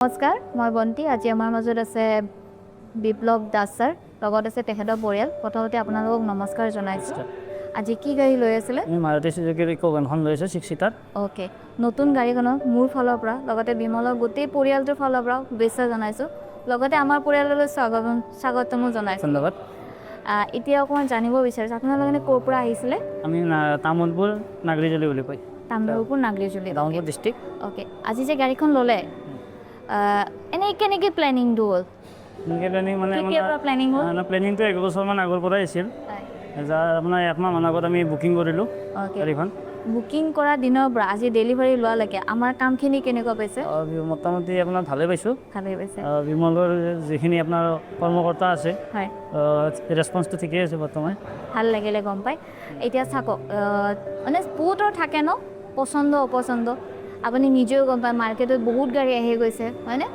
নমস্কাৰ মই বন্তি আজি আমাৰ মাজত আছে বিপ্লৱ দাস ছাৰ লগত আছে তেখেতৰ পৰিয়াল প্ৰথমতে আপোনালোকক নমস্কাৰ জনাইছো আজি কি গাড়ী লৈ আছিলে আমি মাৰুতি সুজুকি ইকোভেনখন লৈছো 6 সিটাৰ ওকে নতুন গাড়ীখনৰ মোৰ ফালৰ পৰা লগতে বিমলৰ গোটেই পৰিয়ালটোৰ ফালৰ পৰা শুভেচ্ছা জনাইছো লগতে আমাৰ পৰিয়াললৈ স্বাগতম জনাইছো ধন্যবাদ এতিয়া অকমান জানিব বিচাৰিছো আপোনালোকে ক'ৰ পৰা আহিছিলে আমি তামুলপুৰ নাগৰিজলি বুলি কয় তামুলপুৰ নাগৰিজলি তামুলপুৰ ডিস্ট্ৰিক্ট ওকে আজি যে গাড়ীখন ল'লে কেনেকৈ প্লেনিংটো হ'ল প্লেনিং মানে প্লেনিং হ'ল প্লেনিংটো 1 বছৰমান আগৰ পৰাই আছিল যাৰ আপোনাৰ 1 মাহ আগত আমি বুকিং কৰিলোঁ গাড়ীখন বুকিং কৰা দিনৰ পৰা আজি ডেলিভাৰী লোৱালৈকে আমাৰ কামখিনি কেনেকুৱা পাইছে মোটামুটি আপোনাৰ ভালেই পাইছোঁ ভালেই পাইছে বিমলৰ যিখিনি আপোনাৰ কৰ্মকৰ্তা আছে হয় ৰেছপন্সটো ঠিকেই আছে বৰ্তমান ভাল লাগিলে গম পাই এতিয়া চাওক মানে বহুতৰ থাকে ন পচন্দ অপচন্দ আপুনি নিজেও গম পায় মাৰ্কেটত বহুত গাড়ী আহি গৈছে হয়নে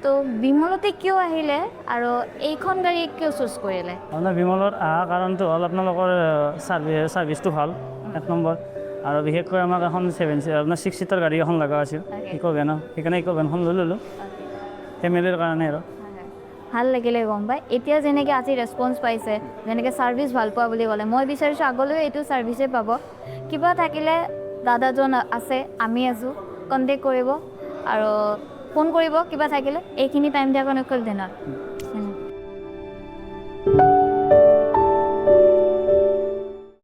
তো বিমলতে কিয় আহিলে আৰু এইখন গাড়ী কিয় চুজ কৰিলে আপোনাৰ বিমলত অহা কাৰণটো হ'ল আপোনালোকৰ ছাৰ্ভিচটো ভাল 1 নম্বৰ আৰু বিশেষকৈ আমাক এখন 6 সিটাৰ গাড়ী এখন লগা আছিল ইকোভেনৰ সেইকাৰণে ইকোভেনখন লৈ ল'লোঁ ফেমিলিৰ কাৰণে আৰু ভাল লাগিলে গম পাই এতিয়া যেনেকৈ আজি ৰেছপন্স পাইছে যেনেকৈ ছাৰ্ভিচ ভাল পোৱা বুলি ক'লে মই বিচাৰিছোঁ আগলৈও এইটো ছাৰ্ভিচেই পাব কিবা থাকিলে দাদাজন আছে আমি আছোঁ কণ্টেক্ট কৰিব আৰু ফোন কৰিব কিবা থাকিলে এইখিনি টাইম দিয়াৰ কাৰণে খুব ধন্যবাদ